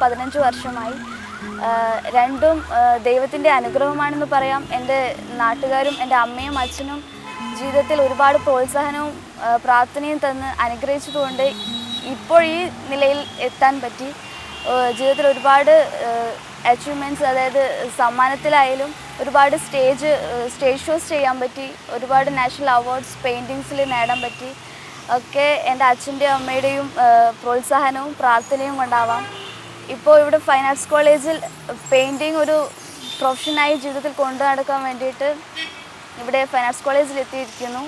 15 വർഷമായി. രണ്ടും ദൈവത്തിൻ്റെ അനുഗ്രഹമാണെന്ന് പറയാം. എൻ്റെ നാട്ടുകാരും എൻ്റെ അമ്മയും അച്ഛനും ജീവിതത്തിൽ ഒരുപാട് പ്രോത്സാഹനവും പ്രാർത്ഥനയും തന്ന് അനുഗ്രഹിച്ചതുകൊണ്ട് ഇപ്പോൾ ഈ നിലയിൽ എത്താൻ പറ്റി. ജീവിതത്തിൽ ഒരുപാട് അച്ചീവ്മെൻറ്റ്സ്, അതായത് സമ്മാനത്തിലായാലും ഒരുപാട് സ്റ്റേജ് ഷോസ് ചെയ്യാൻ പറ്റി, ഒരുപാട് നാഷണൽ അവാർഡ്സ് പെയിൻറ്റിങ്സിൽ നേടാൻ പറ്റി. ഒക്കെ എൻ്റെ അച്ഛൻ്റെയും അമ്മയുടെയും പ്രോത്സാഹനവും പ്രാർത്ഥനയും കൊണ്ടാവാം. ഇപ്പോൾ ഇവിടെ ഫൈൻ ആർട്സ് കോളേജിൽ പെയിൻറ്റിങ് ഒരു പ്രൊഫഷനായി ജീവിതത്തിൽ കൊണ്ടു നടക്കാൻ വേണ്ടിയിട്ട് ഇവിടെ ഫൈൻ ആർട്സ് കോളേജിൽ എത്തിയിരിക്കുന്നു.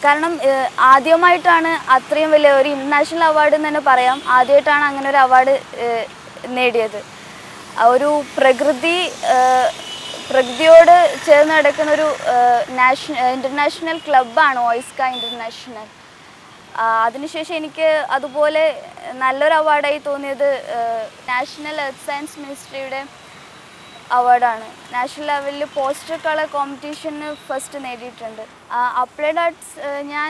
കാരണം ആദ്യമായിട്ടാണ് അത്രയും വലിയ ഒരു ഇൻ്റർനാഷണൽ അവാർഡ് എന്ന് തന്നെ പറയാം. ആദ്യമായിട്ടാണ് അങ്ങനെ ഒരു അവാർഡ് നേടിയത്. ഒരു പ്രകൃതിയോട് ചേർന്ന് നടക്കുന്ന ഒരു ഇൻ്റർനാഷണൽ ക്ലബ്ബാണ് ഓയിസ്ക ഇൻ്റർനാഷണൽ. അതിനുശേഷം എനിക്ക് അതുപോലെ നല്ലൊരു അവാർഡായി തോന്നിയത് നാഷണൽ എർത്ത് സയൻസ് മിനിസ്ട്രിയുടെ അവാർഡാണ്. നാഷണൽ ലെവലിൽ പോസ്റ്റർ കളർ കോമ്പറ്റീഷന് ഫസ്റ്റ് നേടിയിട്ടുണ്ട്. അപ്ലൈഡ് ആർട്സ് ഞാൻ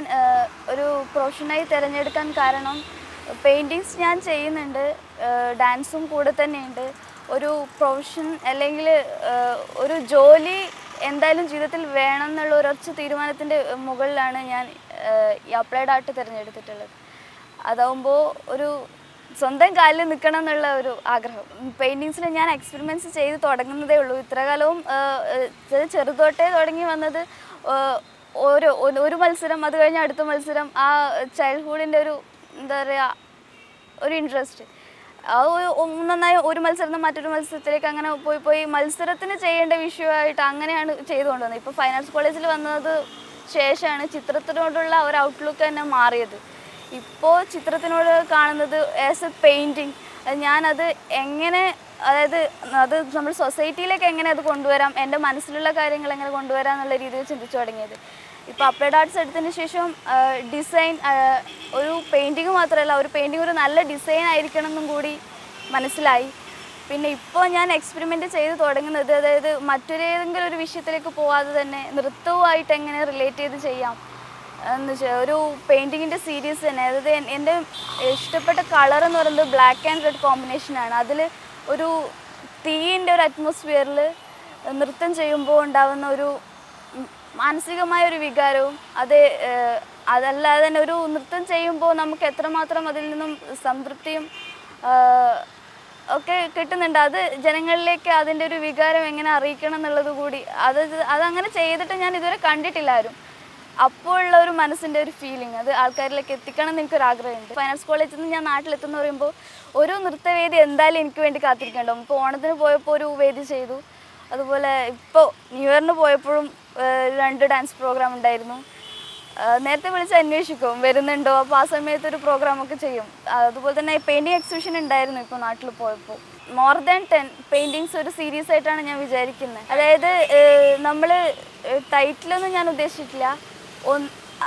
ഒരു പ്രൊഫഷനായി തിരഞ്ഞെടുക്കാൻ കാരണം പെയിൻറ്റിങ്സ് ഞാൻ ചെയ്യുന്നുണ്ട്, ഡാൻസും കൂടെ തന്നെയുണ്ട്. ഒരു പ്രൊഫഷൻ അല്ലെങ്കിൽ ഒരു ജോലി എന്തായാലും ജീവിതത്തിൽ വേണം എന്നുള്ള ഒരൊറ്റ തീരുമാനത്തിൻ്റെ മുകളിലാണ് ഞാൻ ഈ അപ്ലൈഡ് ആർട്ട് തിരഞ്ഞെടുത്തിട്ടുള്ളത്. അതാവുമ്പോൾ ഒരു സ്വന്തം കാലിൽ നിൽക്കണം എന്നുള്ള ഒരു ആഗ്രഹം. പെയിൻറ്റിങ്സിൽ ഞാൻ എക്സ്പെരിമെൻറ്റ്സ് ചെയ്ത് തുടങ്ങുന്നതേ ഉള്ളൂ. ഇത്ര കാലവും ചെറുതോട്ടേ തുടങ്ങി വന്നത് ഒരു മത്സരം, അത് കഴിഞ്ഞ് അടുത്ത മത്സരം, ആ ചൈൽഡ്ഹുഡിൻ്റെ ഒരു എന്താ പറയുക ഒരു ഇൻട്രസ്റ്റ്, നന്നായി ഒരു മത്സരത്തിൽ നിന്ന് മറ്റൊരു മത്സരത്തിലേക്ക് അങ്ങനെ പോയി മത്സരത്തിന് ചെയ്യേണ്ട വിഷയമായിട്ട് അങ്ങനെയാണ് ചെയ്തുകൊണ്ട് വന്നത്. ഇപ്പോൾ ഫൈൻ ആർട്സ് കോളേജിൽ വന്നത് ശേഷമാണ് ചിത്രത്തിനോടുള്ള ഒരു ഔട്ട്ലുക്ക് തന്നെ മാറിയത്. ഇപ്പോൾ ചിത്രത്തിനോട് കാണുന്നത് ആസ് എ പെയിൻറ്റിങ്, ഞാനത് എങ്ങനെ, അതായത് അത് നമ്മൾ സൊസൈറ്റിയിലേക്ക് എങ്ങനെ അത് കൊണ്ടുവരാം, എൻ്റെ മനസ്സിലുള്ള കാര്യങ്ങൾ എങ്ങനെ കൊണ്ടുവരാം എന്നുള്ള രീതിയിൽ ചിന്തിച്ചു തുടങ്ങിയത്. ഇപ്പോൾ അപ്ലൈഡ് ആർട്സ് എടുത്തതിന് ശേഷം ഡിസൈൻ ഒരു പെയിൻറ്റിങ് മാത്രമല്ല, ഒരു പെയിൻറ്റിങ് ഒരു നല്ല ഡിസൈൻ ആയിരിക്കണം എന്നും കൂടി മനസ്സിലായി. പിന്നെ ഇപ്പോൾ ഞാൻ എക്സ്പെരിമെൻറ്റ് ചെയ്ത് തുടങ്ങുന്നത്, അതായത് മറ്റൊരേതെങ്കിലും ഒരു വിഷയത്തിലേക്ക് പോകാതെ തന്നെ നൃത്തവുമായിട്ട് എങ്ങനെ റിലേറ്റ് ചെയ്ത് ചെയ്യാം എന്ന് വെച്ചാൽ ഒരു പെയിൻറ്റിങ്ങിൻ്റെ സീരീസ് തന്നെ. അതായത് എൻ്റെ ഇഷ്ടപ്പെട്ട കളർ എന്ന് പറയുന്നത് ബ്ലാക്ക് ആൻഡ് റെഡ് കോമ്പിനേഷനാണ്. അതിൽ ഒരു തീയിൻ്റെ ഒരു അറ്റ്മോസ്ഫിയറിൽ നൃത്തം ചെയ്യുമ്പോൾ ഉണ്ടാകുന്ന ഒരു മാനസികമായ ഒരു വികാരവും അതല്ലാതെ തന്നെ ഒരു നൃത്തം ചെയ്യുമ്പോൾ നമുക്ക് എത്രമാത്രം അതിൽ നിന്നും സംതൃപ്തിയും ഒക്കെ കിട്ടുന്നുണ്ട്. അത് ജനങ്ങളിലേക്ക് അതിൻ്റെ ഒരു വികാരം എങ്ങനെ അറിയിക്കണം എന്നുള്ളത് കൂടി അതങ്ങനെ ചെയ്തിട്ട് ഞാൻ ഇതുവരെ കണ്ടിട്ടില്ലാരും. അപ്പോഴുള്ള ഒരു മനസ്സിൻ്റെ ഒരു ഫീലിംഗ് അത് ആൾക്കാരിലേക്ക് എത്തിക്കണം എന്ന് എനിക്കൊരാഗ്രഹമുണ്ട്. ഫൈൻ ആർട്സ് കോളേജിൽ നിന്ന് ഞാൻ നാട്ടിലെത്തുന്ന പറയുമ്പോൾ ഒരു നൃത്തവേദി എന്തായാലും എനിക്ക് വേണ്ടി കാത്തിരിക്കേണ്ടാവും. ഇപ്പോൾ ഓണത്തിന് പോയപ്പോൾ ഒരു വേദി ചെയ്തു, അതുപോലെ ഇപ്പോൾ ന്യൂ ഇയറിന് പോയപ്പോഴും 2 ഡാൻസ് പ്രോഗ്രാം ഉണ്ടായിരുന്നു. നേരത്തെ വിളിച്ച് അന്വേഷിക്കും വരുന്നുണ്ടോ, അപ്പോൾ ആ സമയത്ത് ഒരു പ്രോഗ്രാമൊക്കെ ചെയ്യും. അതുപോലെ തന്നെ പെയിൻറ്റിങ് എക്സിബിഷൻ ഉണ്ടായിരുന്നു ഇപ്പോൾ നാട്ടിൽ പോയപ്പോൾ. മോർ ദാൻ 10 പെയിൻറ്റിങ്സ് ഒരു സീരീസ് ആയിട്ടാണ് ഞാൻ വിചാരിക്കുന്നത്. അതായത് നമ്മൾ ടൈറ്റിലൊന്നും ഞാൻ ഉദ്ദേശിച്ചിട്ടില്ല,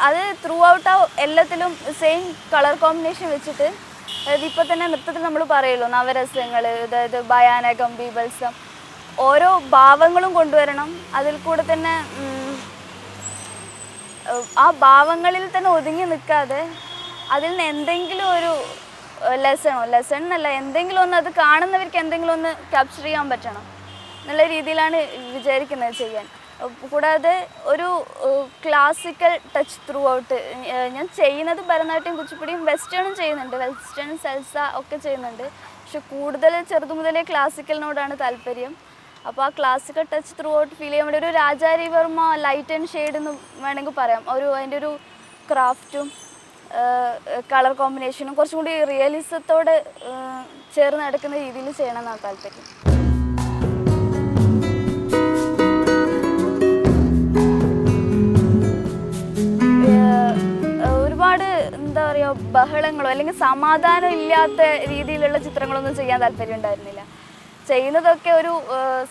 അത് ത്രൂ ഔട്ട് എല്ലാത്തിലും സെയിം കളർ കോമ്പിനേഷൻ വെച്ചിട്ട്, അതായത് ഇപ്പോൾ തന്നെ നൃത്തത്തിൽ നമ്മൾ പറയുമല്ലോ നവരസങ്ങൾ, അതായത് ഭയാനകം, ബീഭത്സം, ഓരോ ഭാവങ്ങളും കൊണ്ടുവരണം. അതിൽ കൂടെ തന്നെ ആ ഭാവങ്ങളിൽ തന്നെ ഒതുങ്ങി നിൽക്കാതെ അതിൽ നിന്ന് എന്തെങ്കിലും ഒരു ലെസൺ എന്നല്ല, എന്തെങ്കിലും ഒന്ന് അത് കാണുന്നവർക്ക് എന്തെങ്കിലും ഒന്ന് ക്യാപ്ചർ ചെയ്യാൻ പറ്റണം എന്നുള്ള രീതിയിലാണ് വിചാരിക്കുന്നത് ചെയ്യാൻ. കൂടാതെ ഒരു ക്ലാസിക്കൽ ടച്ച് ത്രൂ ഔട്ട്. ഞാൻ ചെയ്യുന്നത് ഭരതനാട്യം, കുച്ചിപ്പുടിയും വെസ്റ്റേണും ചെയ്യുന്നുണ്ട്, വെസ്റ്റേൺ സൽസ ഒക്കെ ചെയ്യുന്നുണ്ട്. പക്ഷെ കൂടുതൽ ചെറുതു മുതലേ ക്ലാസിക്കലിനോടാണ് താല്പര്യം. അപ്പോൾ ആ classical touch through out feel ചെയ്യാൻ വേണ്ടി ഒരു രാജാരി വർമ്മ ലൈറ്റ് ആൻഡ് ഷെയ്ഡ് എന്ന് വേണമെങ്കിൽ പറയാം. അതിൻ്റെ ഒരു ക്രാഫ്റ്റും കളർ കോമ്പിനേഷനും കുറച്ചും കൂടി റിയലിസത്തോടെ ചേർന്ന് നടക്കുന്ന രീതിയിൽ ചെയ്യണമെന്നാണ് താല്പര്യം. ഒരുപാട് എന്താ പറയുക ബഹളങ്ങളോ അല്ലെങ്കിൽ സമാധാനം ഇല്ലാത്ത രീതിയിലുള്ള ചിത്രങ്ങളൊന്നും ചെയ്യാൻ താല്പര്യം ഉണ്ടായിരുന്നില്ല. ചെയ്യുന്നതൊക്കെ ഒരു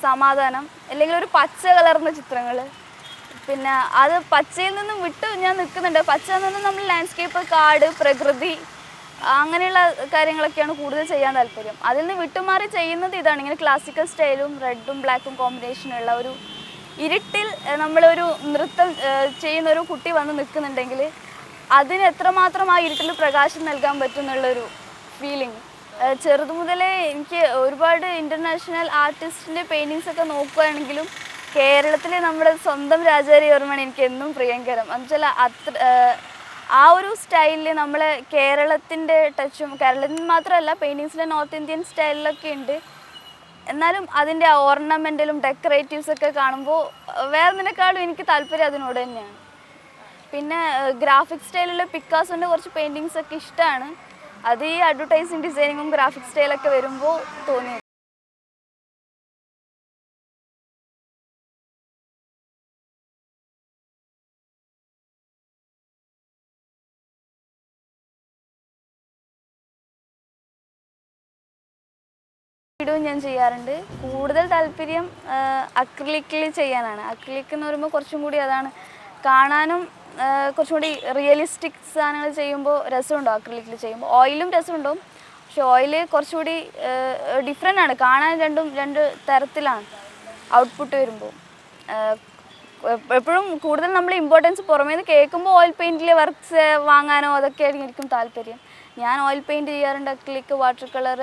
സമാധാനം അല്ലെങ്കിൽ ഒരു പച്ച കലർന്ന ചിത്രങ്ങൾ. പിന്നെ അത് പച്ചയിൽ നിന്നും വിട്ട് ഞാൻ നിൽക്കുന്നുണ്ട്. പച്ചയിൽ നിന്നും നമ്മൾ ലാൻഡ്സ്കേപ്പ്, കാട്, പ്രകൃതി അങ്ങനെയുള്ള കാര്യങ്ങളൊക്കെയാണ് കൂടുതൽ ചെയ്യാൻ താല്പര്യം. അതിൽ നിന്ന് വിട്ടുമാറി ചെയ്യുന്നത് ഇതാണ്, ഇങ്ങനെ ക്ലാസിക്കൽ സ്റ്റൈലും റെഡും ബ്ലാക്കും കോമ്പിനേഷനുള്ള ഒരു ഇരുട്ടിൽ നമ്മളൊരു നൃത്തം ചെയ്യുന്ന ഒരു കുട്ടി വന്ന് നിൽക്കുന്നുണ്ടെങ്കിൽ അതിന് എത്രമാത്രം ആ ഇരുട്ടിൽ പ്രകാശം നൽകാൻ പറ്റും എന്നുള്ളൊരു ഫീലിംഗ്. ചെറുതു മുതലേ എനിക്ക് ഒരുപാട് ഇൻ്റർനാഷണൽ ആർട്ടിസ്റ്റിൻ്റെ പെയിൻറ്റിങ്സൊക്കെ നോക്കുകയാണെങ്കിലും കേരളത്തിലെ നമ്മുടെ സ്വന്തം രാജാരവിവർമ്മയാണ് എനിക്ക് എന്നും പ്രിയങ്കരം. എന്നുവെച്ചാൽ ആ ഒരു സ്റ്റൈലിൽ നമ്മളെ കേരളത്തിൻ്റെ ടച്ചും, കേരളത്തിൽ മാത്രമല്ല പെയിൻറ്റിങ്സിലെ നോർത്ത് ഇന്ത്യൻ സ്റ്റൈലിലൊക്കെ ഉണ്ട്. എന്നാലും അതിൻ്റെ ഓർണമെൻ്റലും ഡെക്കറേറ്റീവ്സൊക്കെ കാണുമ്പോൾ വേറൊന്നിനേക്കാളും എനിക്ക് താല്പര്യം അതിനോട് തന്നെയാണ്. പിന്നെ ഗ്രാഫിക് സ്റ്റൈലുള്ള പിക്കാസോൻ്റെ കുറച്ച് പെയിൻറ്റിങ്സൊക്കെ ഇഷ്ടമാണ്. അത് ഈ അഡ്വർടൈസിങ് ഡിസൈനിങ്ങും ഗ്രാഫിക് സ്റ്റൈലൊക്കെ വരുമ്പോൾ തോന്നി. വീഡിയോ ഞാൻ ചെയ്യാറുണ്ട്. കൂടുതൽ താല്പര്യം അക്രിലിക്കിൽ ചെയ്യാനാണ്. അക്രിലിക് എന്ന് പറയുമ്പോൾ കുറച്ചും കൂടി അതാണ് കാണാനും കുറച്ചും കൂടി റിയലിസ്റ്റിക് സാധനങ്ങൾ ചെയ്യുമ്പോൾ രസമുണ്ടാവും. അക്രിലിക്കിൽ ചെയ്യുമ്പോൾ ഓയിലും രസമുണ്ടാവും, പക്ഷെ ഓയിൽ കുറച്ചുകൂടി ഡിഫറെൻ്റ് ആണ്. കാണാൻ രണ്ട് തരത്തിലാണ് ഔട്ട്പുട്ട് വരുമ്പോൾ. എപ്പോഴും കൂടുതൽ നമ്മൾ ഇമ്പോർട്ടൻസ് പുറമേ നിന്ന് കേൾക്കുമ്പോൾ ഓയിൽ പെയിൻറ്റിലെ വർക്ക്സ് വാങ്ങാനോ അതൊക്കെ ആയിരിക്കും താല്പര്യം. ഞാൻ ഓയിൽ പെയിൻറ്റ് ചെയ്യാറുണ്ട്, acrylic, water colour,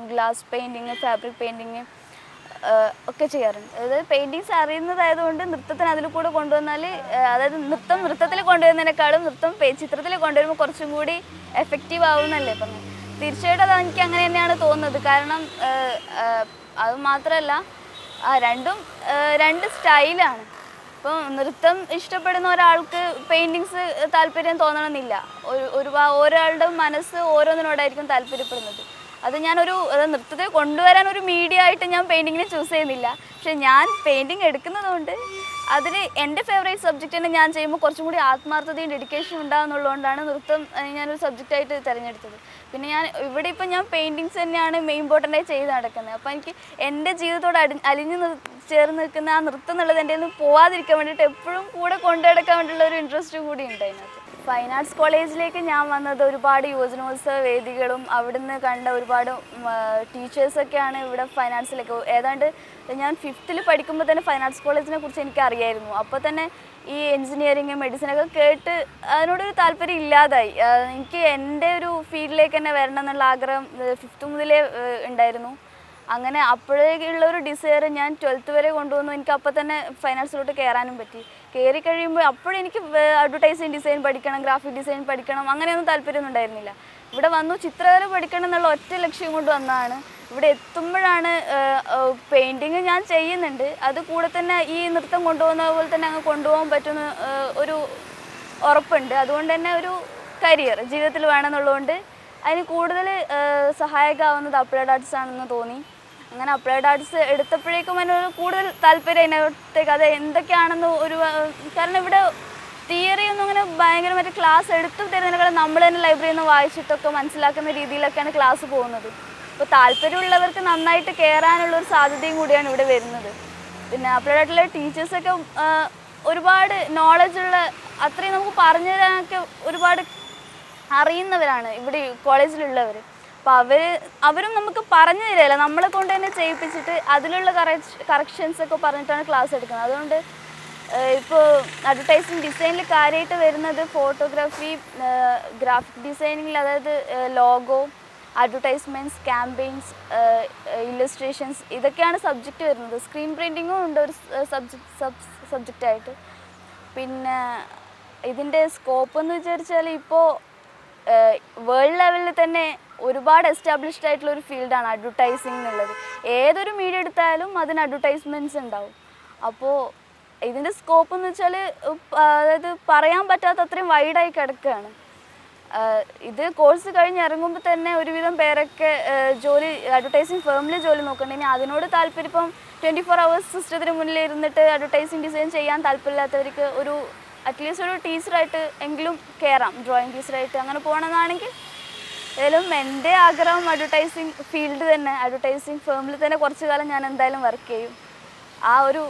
glass painting, fabric painting ഒക്കെ ചെയ്യാറുണ്ട്. അതായത് പെയിൻറ്റിങ്സ് അറിയുന്നതായതുകൊണ്ട് നൃത്തത്തിന് അതിൽ കൂടെ കൊണ്ടുവന്നാൽ, അതായത് നൃത്തത്തിൽ കൊണ്ടുവരുന്നതിനേക്കാളും നൃത്തം ചിത്രത്തിൽ കൊണ്ടുവരുമ്പോൾ കുറച്ചും കൂടി എഫക്റ്റീവ് ആവുമെന്നല്ലേ പറഞ്ഞത്. തീർച്ചയായിട്ടും അത് എനിക്ക് അങ്ങനെ തന്നെയാണ് തോന്നുന്നത്. കാരണം അത് മാത്രമല്ല, രണ്ടും രണ്ട് സ്റ്റൈലാണ്. ഇപ്പോൾ നൃത്തം ഇഷ്ടപ്പെടുന്ന ഒരാൾക്ക് പെയിൻറ്റിങ്സ് താല്പര്യം തോന്നണമെന്നില്ല. ഒരാളുടെ മനസ്സ് ഓരോന്നിനോടായിരിക്കും താല്പര്യപ്പെടുന്നത്. അത് നൃത്തത്തെ കൊണ്ടുവരാൻ ഒരു മീഡിയ ആയിട്ട് ഞാൻ പെയിൻറ്റിങ്ങിനെ ചൂസ് ചെയ്യുന്നില്ല. പക്ഷെ ഞാൻ പെയിൻറ്റിങ് എടുക്കുന്നതുകൊണ്ട് അതിന് എൻ്റെ ഫേവറേറ്റ് സബ്ജക്റ്റ് തന്നെ ഞാൻ ചെയ്യുമ്പോൾ കുറച്ചും കൂടി ആത്മാർത്ഥതയും ഡെഡിക്കേഷൻ ഉണ്ടാകുന്നുള്ളതുകൊണ്ടാണ് നൃത്തം ഞാനൊരു സബ്ജക്റ്റായിട്ട് തിരഞ്ഞെടുത്തത്. പിന്നെ ഇവിടെ ഇപ്പം ഞാൻ പെയിൻറ്റിങ്സ് തന്നെയാണ് ഇമ്പോർട്ടൻ്റായി ചെയ്ത് നടക്കുന്നത്. അപ്പോൾ എനിക്ക് എൻ്റെ ജീവിതത്തോട് അലിഞ്ഞ് ചേർന്ന് നിൽക്കുന്ന ആ നൃത്തം എന്നുള്ളത് എൻ്റെ നിന്ന് പോവാതിരിക്കാൻ വേണ്ടിയിട്ട് എപ്പോഴും കൂടെ കൊണ്ടുനടക്കാൻ വേണ്ടിയുള്ള ഒരു ഇൻട്രസ്റ്റ് കൂടി ഉണ്ട് അതിനകത്ത്. ഫൈൻ ആർട്സ് കോളേജിലേക്ക് ഞാൻ വന്നത് ഒരുപാട് യുവജനോത്സവ വേദികളും അവിടുന്ന് കണ്ട ഒരുപാട് ടീച്ചേഴ്സൊക്കെയാണ് ഇവിടെ ഫൈൻ ആർട്സിലേക്ക്. ഏതാണ്ട് ഞാൻ 5th പഠിക്കുമ്പോൾ തന്നെ ഫൈൻ ആർട്സ് കോളേജിനെ കുറിച്ച് എനിക്ക് അറിയായിരുന്നു. അപ്പോൾ തന്നെ ഈ എൻജിനീയറിങ്, മെഡിസിനൊക്കെ കേട്ട് അതിനോടൊരു താല്പര്യം ഇല്ലാതായി. എനിക്ക് എൻ്റെ ഒരു ഫീൽഡിലേക്ക് തന്നെ വരണം എന്നുള്ള ആഗ്രഹം 5th മുതലേ ഉണ്ടായിരുന്നു. അങ്ങനെ അപ്പോഴേക്കുള്ള ഒരു ഡിസയർ ഞാൻ 12th വരെ കൊണ്ടുവന്നു. എനിക്ക് അപ്പോൾ തന്നെ ഫൈൻ ആർട്സിലോട്ട് കയറാനും പറ്റി. കയറി കഴിയുമ്പോൾ അപ്പോഴെനിക്ക് അഡ്വർടൈസിങ് ഡിസൈൻ പഠിക്കണം, ഗ്രാഫിക് ഡിസൈൻ പഠിക്കണം, അങ്ങനെയൊന്നും താല്പര്യമൊന്നും ഉണ്ടായിരുന്നില്ല. ഇവിടെ വന്നു ചിത്രകല പഠിക്കണം എന്നുള്ള ഒറ്റ ലക്ഷ്യം കൊണ്ട് വന്നതാണ്. ഇവിടെ എത്തുമ്പോഴാണ് പെയിൻറ്റിങ് ഞാൻ ചെയ്യുന്നുണ്ട്, അത് കൂടെ തന്നെ ഈ നൃത്തം കൊണ്ടുപോകുന്ന പോലെ തന്നെ അങ്ങ് കൊണ്ടുപോകാൻ പറ്റുന്ന ഒരു ഉറപ്പുണ്ട്. അതുകൊണ്ട് തന്നെ ഒരു കരിയർ ജീവിതത്തിൽ വേണമെന്നുള്ളതുകൊണ്ട് അതിന് കൂടുതൽ സഹായകമാവുന്നത് അപ്ലൈഡ് ആർട്സ് ആണെന്ന് തോന്നി. അങ്ങനെ അപ്ലൈഡ് ആർട്സ് എടുത്തപ്പോഴേക്കും അതിനൊരു കൂടുതൽ താല്പര്യം അതിനകത്തേക്ക്. അത് എന്തൊക്കെയാണെന്ന് കാരണം ഇവിടെ തിയറി ഒന്നും അങ്ങനെ ഭയങ്കരമായിട്ട് ക്ലാസ് എടുത്തു തരുന്നതിനേക്കാളും നമ്മൾ തന്നെ ലൈബ്രറിയിൽ നിന്ന് വായിച്ചിട്ടൊക്കെ മനസ്സിലാക്കുന്ന രീതിയിലൊക്കെയാണ് ക്ലാസ് പോകുന്നത്. അപ്പോൾ താല്പര്യമുള്ളവർക്ക് നന്നായിട്ട് കയറാനുള്ളൊരു സാധ്യതയും കൂടിയാണ് ഇവിടെ വരുന്നത്. പിന്നെ അപ്ലൈഡ് ആയിട്ടുള്ള ടീച്ചേഴ്സൊക്കെ ഒരുപാട് നോളജുള്ള, അത്രയും നമുക്ക് പറഞ്ഞു തരാനൊക്കെ ഒരുപാട് അറിയുന്നവരാണ് ഇവിടെ കോളേജിലുള്ളവർ. അപ്പോൾ അവരും നമുക്ക് പറഞ്ഞു തരില്ല, നമ്മളെ കൊണ്ട് തന്നെ ചെയ്യിപ്പിച്ചിട്ട് അതിലുള്ള കറക്ഷൻസൊക്കെ പറഞ്ഞിട്ടാണ് ക്ലാസ് എടുക്കുന്നത്. അതുകൊണ്ട് ഇപ്പോൾ അഡ്വർടൈസിങ് ഡിസൈനിൽ കാര്യമായിട്ട് വരുന്നത് ഫോട്ടോഗ്രാഫി, ഗ്രാഫിക് ഡിസൈനിങ്ങിൽ അതായത് ലോഗോ, അഡ്വർടൈസ്മെൻറ്റ്സ്, ക്യാമ്പയിൻസ്, ഇല്ലസ്ട്രേഷൻസ്, ഇതൊക്കെയാണ് സബ്ജക്റ്റ് വരുന്നത്. സ്ക്രീൻ പ്രിൻറ്റിങ്ങും ഉണ്ട് ഒരു സബ്ജക്റ്റായിട്ട്. പിന്നെ ഇതിൻ്റെ സ്കോപ്പ് എന്ന് വിചാരിച്ചാൽ ഇപ്പോൾ വേൾഡ് ലെവലിൽ തന്നെ ഒരുപാട് എസ്റ്റാബ്ലിഷ്ഡ് ആയിട്ടുള്ള ഒരു ഫീൽഡാണ് അഡ്വർടൈസിങ് എന്നുള്ളത്. ഏതൊരു മീഡിയ എടുത്താലും അതിന് അഡ്വർടൈസ്മെൻറ്റ്സ് ഉണ്ടാവും. അപ്പോൾ ഇതിൻ്റെ സ്കോപ്പ് എന്ന് വെച്ചാൽ അതായത് പറയാൻ പറ്റാത്ത അത്രയും വൈഡായി കിടക്കുകയാണ്. ഇത് കോഴ്സ് കഴിഞ്ഞ് ഇറങ്ങുമ്പോൾ തന്നെ ഒരുവിധം പേരൊക്കെ അഡ്വർടൈസിങ് ഫേമിൽ ജോലി നോക്കുന്നുണ്ട്. ഇനി അതിനോട് താല്പര്യം, ഇപ്പം 24 hours സിസ്റ്റത്തിന് മുന്നിൽ ഇരുന്നിട്ട് അഡ്വർടൈസിങ് ഡിസൈൻ ചെയ്യാൻ താല്പര്യമില്ലാത്തവർക്ക് അറ്റ്ലീസ്റ്റ് ഒരു ടീച്ചറായിട്ട് എങ്കിലും കയറാം, ഡ്രോയിങ് ടീച്ചറായിട്ട് അങ്ങനെ പോകണമെന്നാണെങ്കിൽ. ഏതായാലും എൻ്റെ ആഗ്രഹം അഡ്വർടൈസിങ് ഫീൽഡ് തന്നെ, അഡ്വർടൈസിങ് ഫേമിൽ തന്നെ കുറച്ച് കാലം ഞാൻ എന്തായാലും വർക്ക് ചെയ്യും. ആ ഒരു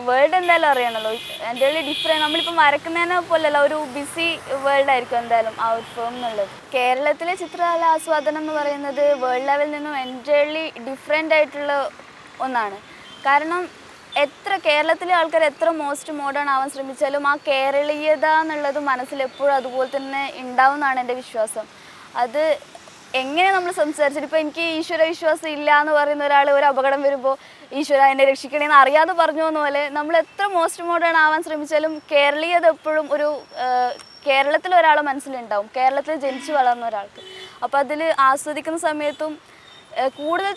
വേൾഡ് എന്തായാലും അറിയണമല്ലോ. എൻ്റെ ഡിഫറെൻറ്റ് നമ്മളിപ്പോൾ വരക്കുന്നതിനെ പോലെയല്ല, ഒരു ബിസി വേൾഡ് ആയിരിക്കും എന്തായാലും ആ ഒരു ഫേം എന്നുള്ളത്. കേരളത്തിലെ ചിത്രകല ആസ്വാദനം എന്ന് പറയുന്നത് വേൾഡ് ലെവലിൽ നിന്നും എൻറ്റയർലി ഡിഫറെൻ്റ് ആയിട്ടുള്ള ഒന്നാണ്. കാരണം കേരളത്തിലെ ആൾക്കാർ എത്ര മോസ്റ്റ് മോഡേൺ ആവാൻ ശ്രമിച്ചാലും ആ കേരളീയത എന്നുള്ളത് മനസ്സിൽ എപ്പോഴും അതുപോലെ തന്നെ ഉണ്ടാവും എന്നാണ് എൻ്റെ വിശ്വാസം. അത് എങ്ങനെ നമ്മൾ സംസാരിച്ചിട്ട്, ഇപ്പോൾ എനിക്ക് ഈശ്വര വിശ്വാസം ഇല്ല എന്ന് പറയുന്ന ഒരാൾ ഒരു അപകടം വരുമ്പോൾ ഈശ്വര എന്നെ രക്ഷിക്കണേന്ന് അറിയാതെ പറഞ്ഞു പോകുന്ന പോലെ നമ്മൾ എത്ര മോസ്റ്റ് മോഡേൺ ആവാൻ ശ്രമിച്ചാലും കേരളീയത എപ്പോഴും ഒരു കേരളത്തിലെ ഒരാളെ മനസ്സിലുണ്ടാവും, കേരളത്തിൽ ജനിച്ചു വളർന്ന ഒരാൾക്ക്. അപ്പോൾ അതിൽ ആസ്വദിക്കുന്ന സമയത്തും കൂടുതൽ